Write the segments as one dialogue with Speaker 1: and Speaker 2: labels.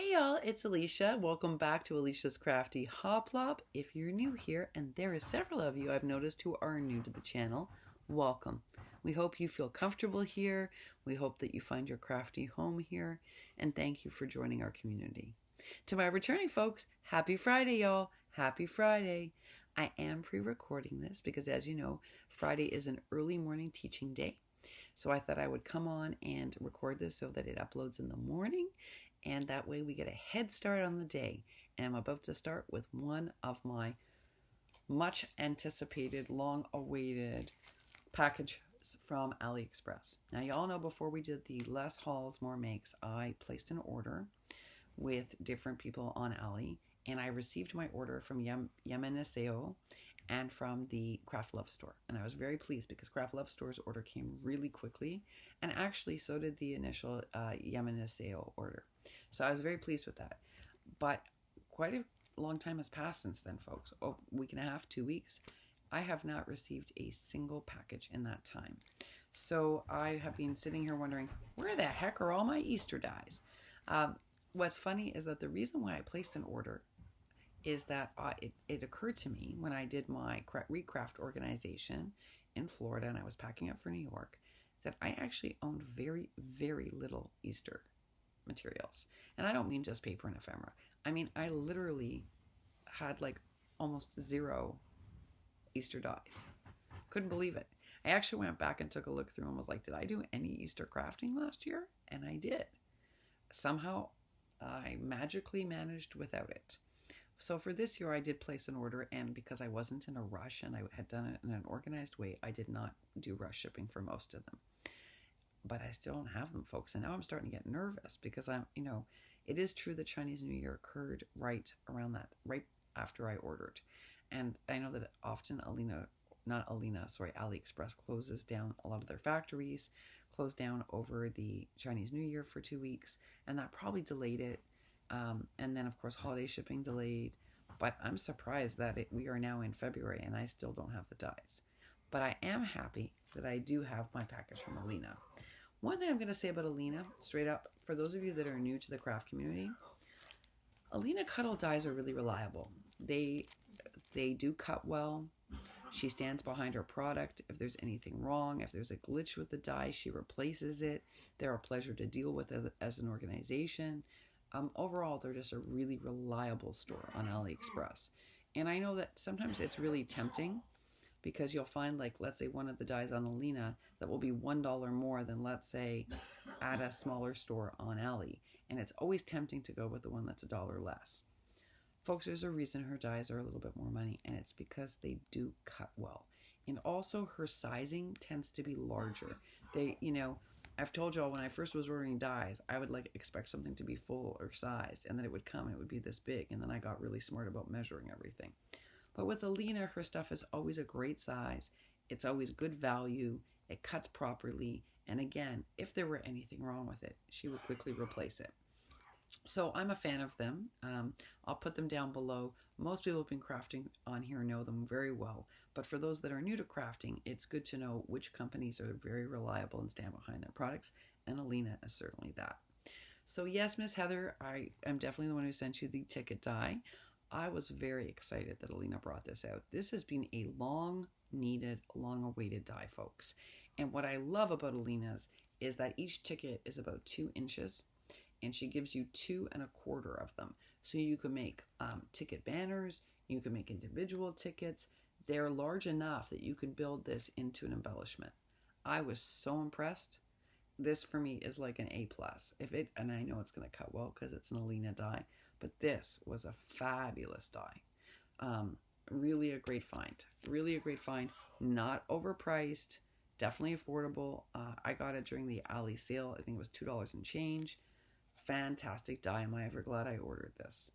Speaker 1: Hey y'all, it's Alisha. Welcome back to Alisha's Crafty Hoplop. If you're new here, and there are several of you I've noticed who are new to the channel, welcome. We hope you feel comfortable here. We hope that you find your crafty home here, and thank you for joining our community. To my returning folks, happy Friday, y'all. Happy Friday. I am pre-recording this because, as you know, Friday is an early morning teaching day. So I thought I would come on and record this so that it uploads in the morning, and that way we get a head start on the day. And I'm about to start with one of my much anticipated, long awaited packages from AliExpress. Now y'all know before we did the less hauls, more makes, I placed an order with different people on Ali, and I received my order from Yemeniseo and from the Craft Love store. And I was very pleased because Craft Love store's order came really quickly, and actually so did the initial Yemeniseo order. So I was very pleased with that. But quite a long time has passed since then, folks. A week and a half, 2 weeks. I have not received a single package in that time. So I have been sitting here wondering, where the heck are all my Easter dies? What's funny is that the reason why I placed an order is that it occurred to me when I did my recraft organization in Florida and I was packing up for New York that I actually owned very, very little Easter materials. And I don't mean just paper and ephemera. I mean, I literally had like almost zero Easter dies. Couldn't believe it. I actually went back and took a look through and was like, did I do any Easter crafting last year? And I did. Somehow I magically managed without it. So for this year, I did place an order, and because I wasn't in a rush and I had done it in an organized way, I did not do rush shipping for most of them. But I still don't have them, folks, and now I'm starting to get nervous because it is true that Chinese New Year occurred right after I ordered. And I know that often AliExpress closes down a lot of their factories, closed down over the Chinese New Year for 2 weeks, and that probably delayed it. And then, of course, holiday shipping delayed. But I'm surprised that we are now in February and I still don't have the dies. But I am happy that I do have my package from Alina. One thing I'm going to say about Alina, straight up, for those of you that are new to the craft community, Alina Cuddle dies are really reliable. They do cut well. She stands behind her product. If there's anything wrong, if there's a glitch with the die, she replaces it. They're a pleasure to deal with as an organization. Overall, they're just a really reliable store on AliExpress. And I know that sometimes it's really tempting because you'll find, like, let's say one of the dies on Alina that will be $1 more than, let's say, at a smaller store on Ali. And it's always tempting to go with the one that's $1 less. Folks, there's a reason her dies are a little bit more money, and it's because they do cut well. And also her sizing tends to be larger. I've told y'all when I first was ordering dies, I would expect something to be full or sized, and then it would come and it would be this big, and then I got really smart about measuring everything. But with Alina, her stuff is always a great size. It's always good value. It cuts properly. And again, if there were anything wrong with it, she would quickly replace it. So I'm a fan of them. I'll put them down below. Most people who've been crafting on here know them very well. But for those that are new to crafting, it's good to know which companies are very reliable and stand behind their products. And Alina is certainly that. So yes, Miss Heather, I am definitely the one who sent you the ticket die. I was very excited that Alina brought this out. This has been a long-needed, long-awaited die, folks. And what I love about Alina's is that each ticket is about 2 inches. And she gives you 2 1/4 of them. So you can make ticket banners, you can make individual tickets. They're large enough that you could build this into an embellishment. I was so impressed. This for me is like an A+. And I know it's going to cut well because it's an Alina die, but this was a fabulous die. Really a great find. Really a great find. Not overpriced. Definitely affordable. I got it during the Ali sale. I think it was $2 and change. Fantastic die. Am I ever glad I ordered this?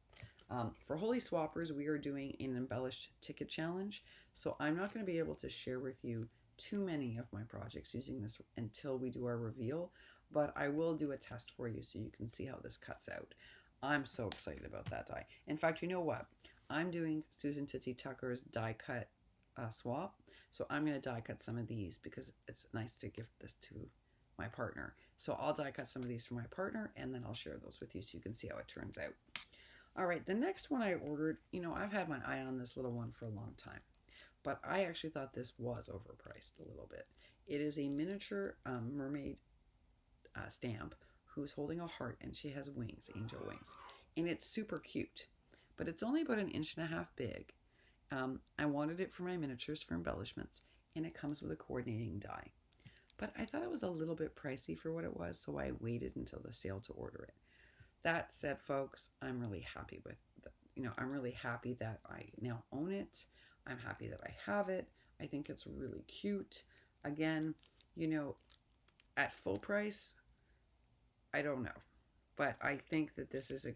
Speaker 1: For Holy Swappers, we are doing an embellished ticket challenge. So I'm not going to be able to share with you too many of my projects using this until we do our reveal, but I will do a test for you so you can see how this cuts out. I'm so excited about that die. In fact, you know what? I'm doing Susan Titty Tucker's die cut swap. So I'm going to die cut some of these because it's nice to gift this to my partner. So I'll die cut some of these for my partner, and then I'll share those with you so you can see how it turns out. All right, the next one I ordered, you know, I've had my eye on this little one for a long time, but I actually thought this was overpriced a little bit. It is a miniature mermaid stamp who's holding a heart, and she has wings, angel wings, and it's super cute, but it's only about 1.5 inches big. I wanted it for my miniatures for embellishments, and it comes with a coordinating die. But I thought it was a little bit pricey for what it was, so I waited until the sale to order it. That said, folks, I'm really happy with I'm really happy that I now own it. I'm happy that I have it. I think it's really cute. Again, you know, at full price, I don't know. But I think that this is a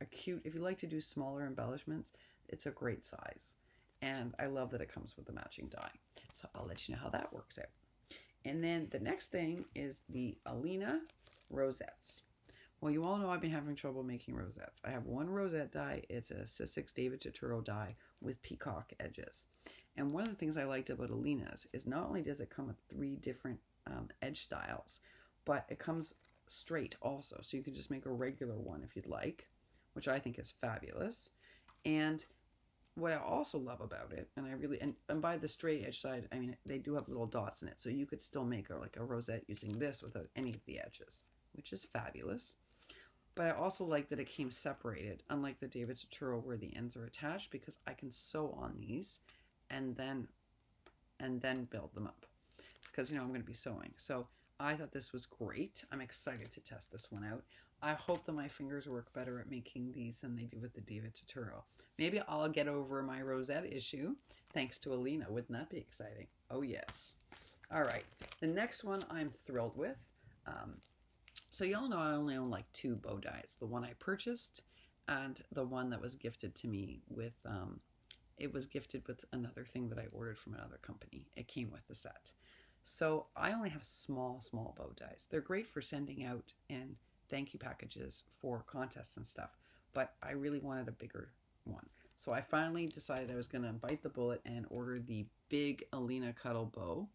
Speaker 1: cute, if you like to do smaller embellishments, it's a great size. And I love that it comes with a matching die. So I'll let you know how that works out. And then the next thing is the Alina Rosettes. Well, you all know I've been having trouble making rosettes. I have one rosette die. It's a Sistrix David Turturro die with peacock edges. And one of the things I liked about Alina's is not only does it come with 3 different edge styles, but it comes straight also. So you can just make a regular one if you'd like, which I think is fabulous. And what I also love about it, and by the straight edge side, I mean, they do have little dots in it. So you could still make like a rosette using this without any of the edges, which is fabulous. But I also like that it came separated, unlike the David Turturro where the ends are attached, because I can sew on these and then build them up, because, you know, I'm going to be sewing. So I thought this was great. I'm excited to test this one out. I hope that my fingers work better at making these than they do with the David Turturro. Maybe I'll get over my rosette issue thanks to Alina. Wouldn't that be exciting? Oh, yes. All right. The next one I'm thrilled with. So y'all know I only own like 2 bow dies. The one I purchased and the one that was gifted to me with, it was gifted with another thing that I ordered from another company. It came with the set. So I only have small bow dies. They're great for sending out in thank you packages for contests and stuff, but I really wanted a bigger one. So I finally decided I was going to bite the bullet and order the big Alina Cuddle Bow.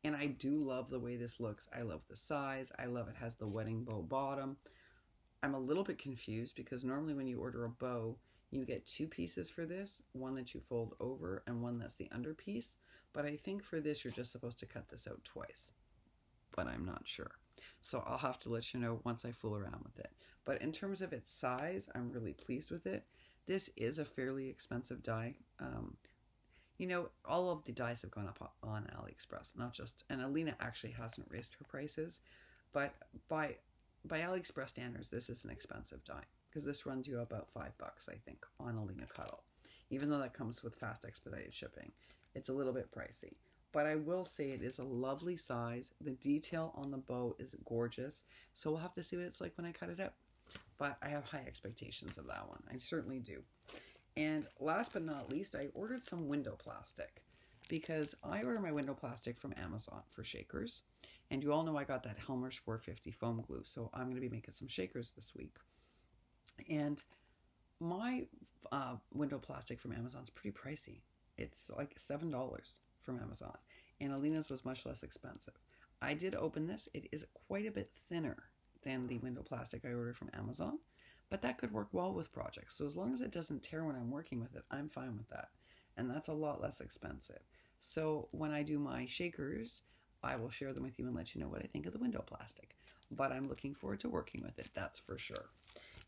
Speaker 1: And I do love the way this looks. I love the size. I love it has the wedding bow bottom. I'm a little bit confused because normally when you order a bow, you get 2 pieces for this, one that you fold over and one that's the under piece. But I think for this, you're just supposed to cut this out twice, but I'm not sure. So I'll have to let you know once I fool around with it. But in terms of its size, I'm really pleased with it. This is a fairly expensive die. You know, all of the dies have gone up on AliExpress, not just, and Alina actually hasn't raised her prices, but by AliExpress standards, this is an expensive die because this runs you about $5, I think, on Alina Cuddle. Even though that comes with fast expedited shipping, it's a little bit pricey. But I will say it is a lovely size. The detail on the bow is gorgeous, so we'll have to see what it's like when I cut it out. But I have high expectations of that one. I certainly do. And last but not least, I ordered some window plastic because I order my window plastic from Amazon for shakers. And you all know I got that Helmer's 450 foam glue, so I'm going to be making some shakers this week. And my window plastic from Amazon is pretty pricey. It's like $7 from Amazon. And Alina's was much less expensive. I did open this. It is quite a bit thinner than the window plastic I ordered from Amazon. But that could work well with projects. So as long as it doesn't tear when I'm working with it, I'm fine with that. And that's a lot less expensive. So when I do my shakers, I will share them with you and let you know what I think of the window plastic. But I'm looking forward to working with it, that's for sure.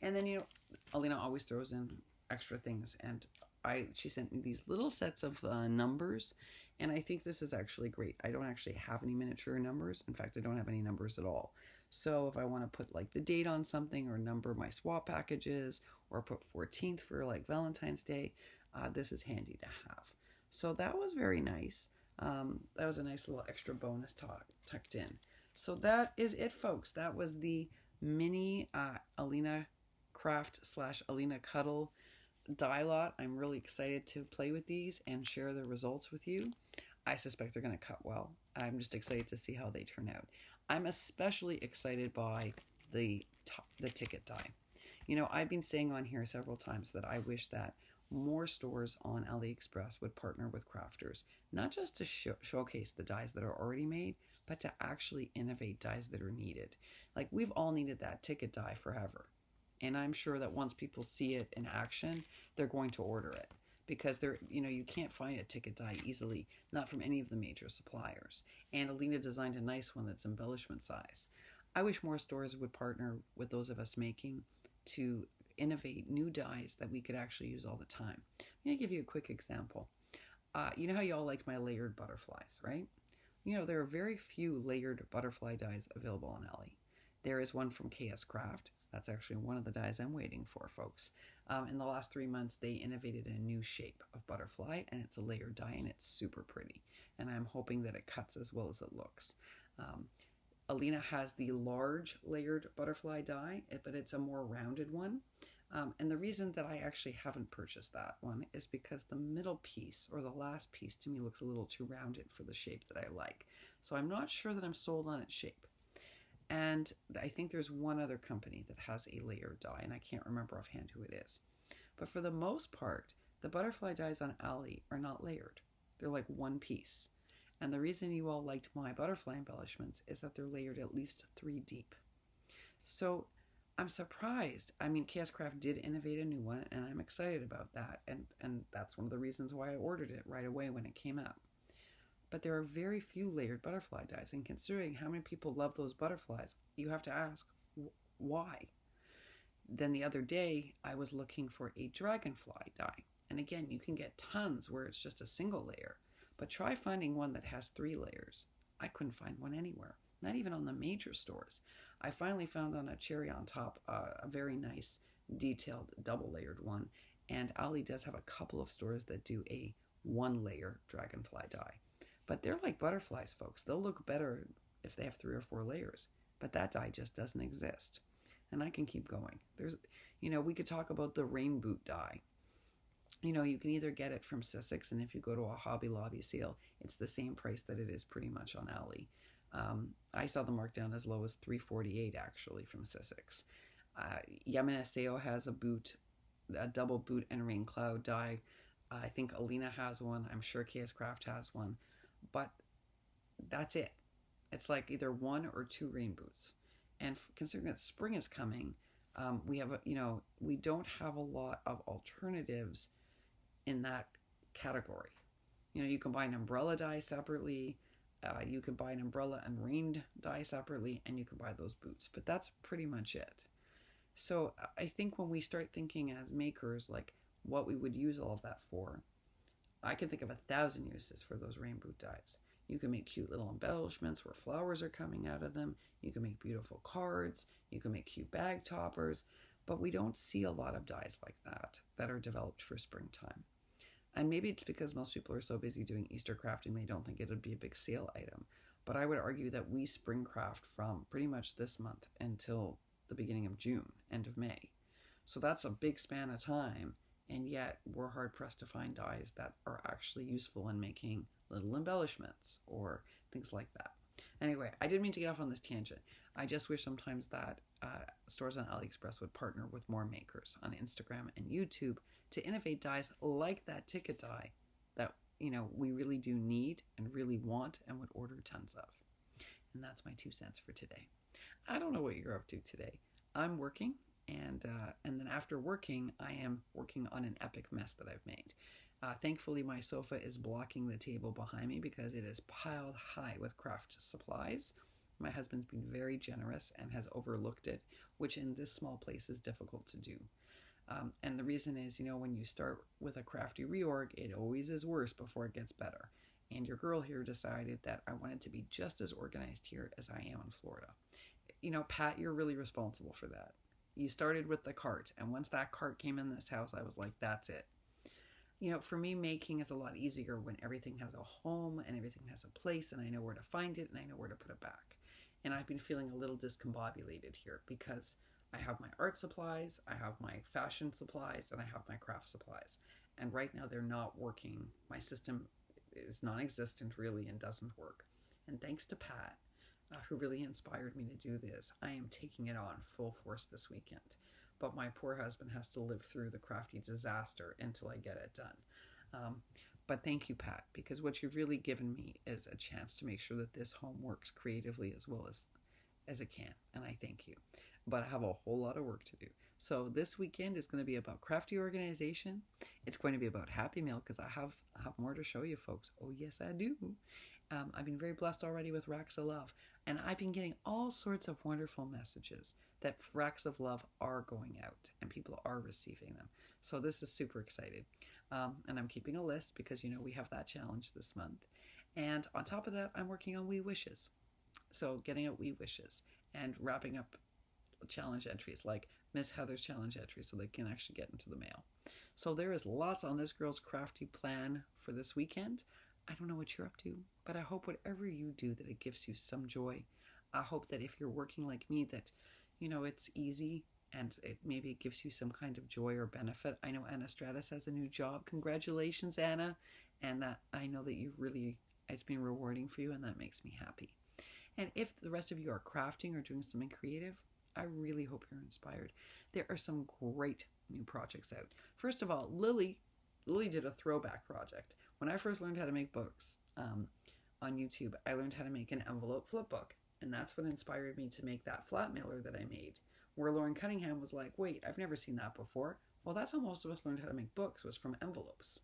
Speaker 1: And then, you know, Alina always throws in extra things. And she sent me these little sets of numbers. And I think this is actually great. I don't actually have any miniature numbers. In fact, I don't have any numbers at all. So if I want to put like the date on something or number my swap packages or put 14th for like Valentine's Day, this is handy to have. So that was very nice. That was a nice little extra bonus tucked in. So that is it, folks. That was the mini Alina Craft / Alina Cuddle die lot. I'm really excited to play with these and share the results with you. I suspect they're going to cut well. I'm just excited to see how they turn out. I'm especially excited by the ticket die. You know, I've been saying on here several times that I wish that more stores on AliExpress would partner with crafters, not just to showcase the dies that are already made, but to actually innovate dies that are needed. Like, we've all needed that ticket die forever. And I'm sure that once people see it in action, they're going to order it, because you can't find a ticket die easily, not from any of the major suppliers. And Alina designed a nice one that's embellishment size. I wish more stores would partner with those of us making to innovate new dies that we could actually use all the time. I'm going to give you a quick example. You know how you all liked my layered butterflies, right? There are very few layered butterfly dies available on Ali. There is one from KS Craft. That's actually one of the dies I'm waiting for, folks. In the last 3 months, they innovated a new shape of butterfly, and it's a layered die, and it's super pretty. And I'm hoping that it cuts as well as it looks. Alina has the large layered butterfly die, but it's a more rounded one. And the reason that I actually haven't purchased that one is because the middle piece, or the last piece, to me looks a little too rounded for the shape that I like. So I'm not sure that I'm sold on its shape. And I think there's one other company that has a layered die, and I can't remember offhand who it is. But for the most part, the butterfly dies on Ali are not layered. They're like one piece. And the reason you all liked my butterfly embellishments is that they're layered at least 3 deep. So I'm surprised. I mean, KS Craft did innovate a new one, and I'm excited about that. And that's one of the reasons why I ordered it right away when it came out. But there are very few layered butterfly dies, and considering how many people love those butterflies, you have to ask, why? Then the other day, I was looking for a dragonfly die. And again, you can get tons where it's just a single layer. But try finding one that has 3 layers. I couldn't find one anywhere, not even on the major stores. I finally found on a cherry on top a very nice detailed double layered one. And Ali does have a couple of stores that do a 1-layer dragonfly die. But they're like butterflies, folks. They'll look better if they have 3 or 4 layers. But that die just doesn't exist. And I can keep going. We could talk about the rain boot die. You can either get it from Sussex, and if you go to a Hobby Lobby sale, it's the same price that it is pretty much on Ali. I saw the markdown as low as $3.48 actually from Sussex. Yamanaseo has a double boot and rain cloud die. I think Alina has one. I'm sure KS Craft has one. But that's it. It's like either 1 or 2 rain boots. And considering that spring is coming, we don't have a lot of alternatives in that category. You can buy an umbrella die separately, you can buy an umbrella and rain die separately, and you can buy those boots. But that's pretty much it. So I think when we start thinking as makers, like what we would use all of that for, I can think of 1,000 uses for those rain boot dies. You can make cute little embellishments where flowers are coming out of them. You can make beautiful cards. You can make cute bag toppers. But we don't see a lot of dies like that are developed for springtime. And maybe it's because most people are so busy doing Easter crafting they don't think it would be a big sale item. But I would argue that we spring craft from pretty much this month until the beginning of June, end of May. So that's a big span of time, and yet we're hard pressed to find dies that are actually useful in making little embellishments or things like that. Anyway, I didn't mean to get off on this tangent. I just wish sometimes that stores on AliExpress would partner with more makers on Instagram and YouTube to innovate dies like that ticket die that we really do need and really want and would order tons of. And that's my 2 cents for today. I don't know what you're up to today. I'm working, and then after working, I am working on an epic mess that I've made. Thankfully, my sofa is blocking the table behind me because it is piled high with craft supplies. My husband's been very generous and has overlooked it, which in this small place is difficult to do. And the reason is, when you start with a crafty reorg, it always is worse before it gets better. And your girl here decided that I wanted to be just as organized here as I am in Florida. Pat, you're really responsible for that. You started with the cart, and once that cart came in this house, I was like, that's it. For me, making is a lot easier when everything has a home and everything has a place, and I know where to find it and I know where to put it back. And I've been feeling a little discombobulated here because I have my art supplies, I have my fashion supplies, and I have my craft supplies. And right now they're not working. My system is non-existent really and doesn't work. And thanks to Pat, who really inspired me to do this, I am taking it on full force this weekend. but my poor husband has to live through the Crafty disaster until I get it done. But thank you, Pat, because what you've really given me is a chance to make sure that this home works creatively as well as it can, and I thank you. But I have a whole lot of work to do. So this weekend is going to be about crafty organization. It's going to be about Happy Mail because I have more to show you, folks. Oh, yes, I do. I've been very blessed already with Raks of Love, and I've been getting all sorts of wonderful messages that Raks of Love are going out and people are receiving them. So this is super excited. And I'm keeping a list because, you know, we have that challenge this month. And on top of that, I'm working on We Wishes. So getting out We Wishes and wrapping up challenge entries like Miss Heather's challenge entry so they can actually get into the mail. So there is lots on this girl's crafty plan for this weekend. I don't know what you're up to, but I hope whatever you do that it gives you some joy. I hope that if you're working like me that, you know, it's easy and maybe it gives you some kind of joy or benefit. I know Anna Stratus has a new job. Congratulations, Anna. And that I know that it's been rewarding for you, and that makes me happy. And if the rest of you are crafting or doing something creative, I really hope you're inspired. There are some great new projects out. First of all, Lilly did a throwback project. When I first learned how to make books on YouTube, I learned how to make an envelope flipbook. And that's what inspired me to make that flat mailer that I made, where Lauren Cunningham was like, wait, I've never seen that before. Well, that's how most of us learned how to make books, was from envelopes.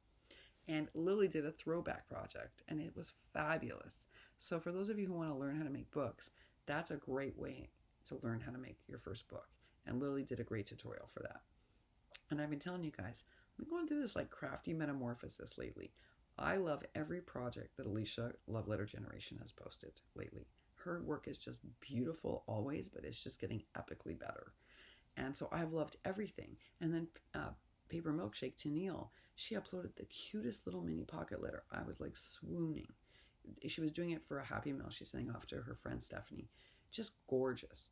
Speaker 1: And Lilly did a throwback project, and it was fabulous. So for those of you who want to learn how to make books, that's a great way to learn how to make your first book. And Lilly did a great tutorial for that. And I've been telling you guys, I'm going to do this like crafty metamorphosis lately. I love every project that Alisha Loveletter Generation has posted lately. Her work is just beautiful always, but it's just getting epically better. And so I've loved everything. And then Paper Milkshake, Tenille, she uploaded the cutest little mini pocket letter. I was like swooning. She was doing it for a Happy Mail she's sending off to her friend Stephanie. Just gorgeous.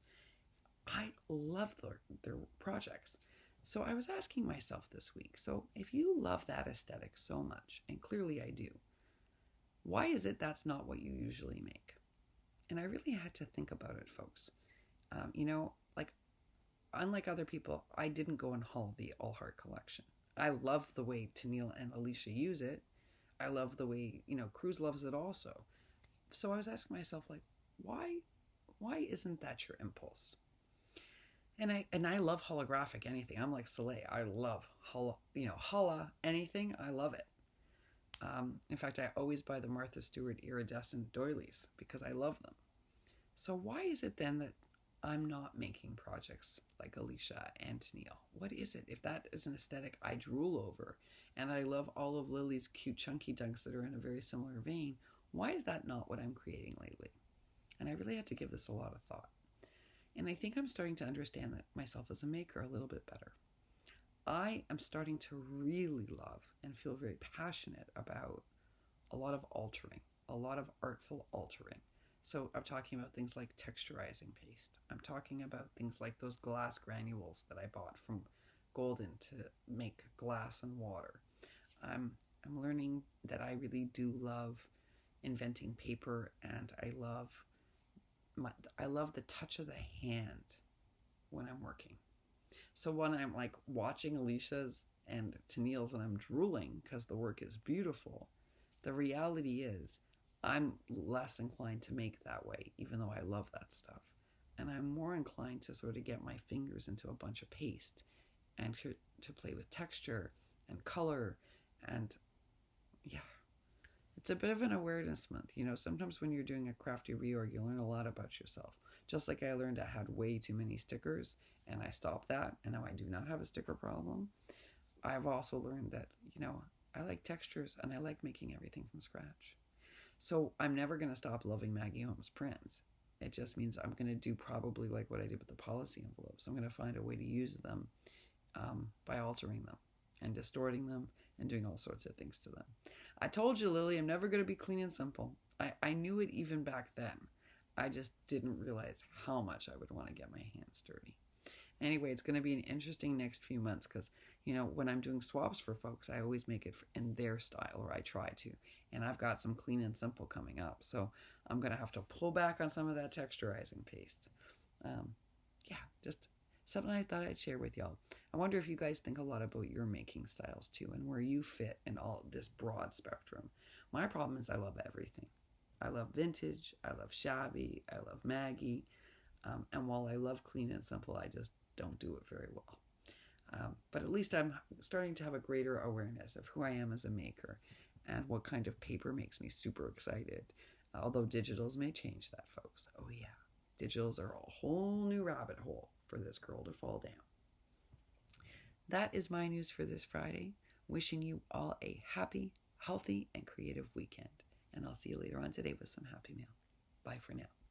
Speaker 1: I love their projects. So I was asking myself this week, so if you love that aesthetic so much, and clearly I do, why is it that's not what you usually make? And I really had to think about it, folks. You know, like, unlike other people, I didn't go and haul the All Heart collection. I love the way Tenille and Alisha use it. I love the way, you know, Cruz loves it also. So I was asking myself, like, why isn't that your impulse? And I love holographic anything. I'm like Soleil. I love holla anything. I love it. In fact, I always buy the Martha Stewart iridescent doilies because I love them. So why is it then that I'm not making projects like Alisha and Tenille? What is it? If that is an aesthetic I drool over, and I love all of Lily's cute chunky dunks that are in a very similar vein, why is that not what I'm creating lately? And I really had to give this a lot of thought. And I think I'm starting to understand that myself as a maker a little bit better. I am starting to really love and feel very passionate about a lot of altering, a lot of artful altering. So I'm talking about things like texturizing paste. I'm talking about things like those glass granules that I bought from Golden to make glass and water. I'm learning that I really do love inventing paper, and I love the touch of the hand when I'm working. So when I'm like watching Alisha's and Tenille's and I'm drooling because the work is beautiful, the reality is I'm less inclined to make that way, even though I love that stuff. And I'm more inclined to sort of get my fingers into a bunch of paste and to play with texture and color. And yeah, it's a bit of an awareness month. You know, sometimes when you're doing a crafty reorg, you learn a lot about yourself. Just like I learned I had way too many stickers and I stopped that, and now I do not have a sticker problem. I've also learned that, you know, I like textures and I like making everything from scratch. So I'm never going to stop loving Maggie Holmes prints. It just means I'm going to do probably like what I did with the policy envelopes. I'm going to find a way to use them by altering them and distorting them and doing all sorts of things to them. I told you, Lily, I'm never going to be clean and simple. I knew it even back then. I just didn't realize how much I would want to get my hands dirty. Anyway, it's going to be an interesting next few months because, you know, when I'm doing swaps for folks, I always make it in their style, or I try to. And I've got some clean and simple coming up. So I'm going to have to pull back on some of that texturizing paste. Yeah, just something I thought I'd share with y'all. I wonder if you guys think a lot about your making styles too, and where you fit in all this broad spectrum. My problem is I love everything. I love vintage, I love shabby, I love Maggie, and while I love clean and simple, I just don't do it very well. But at least I'm starting to have a greater awareness of who I am as a maker and what kind of paper makes me super excited. Although digitals may change that, folks. Oh yeah, digitals are a whole new rabbit hole for this girl to fall down. That is my news for this Friday. Wishing you all a happy, healthy, and creative weekend. And I'll see you later on today with some happy mail. Bye for now.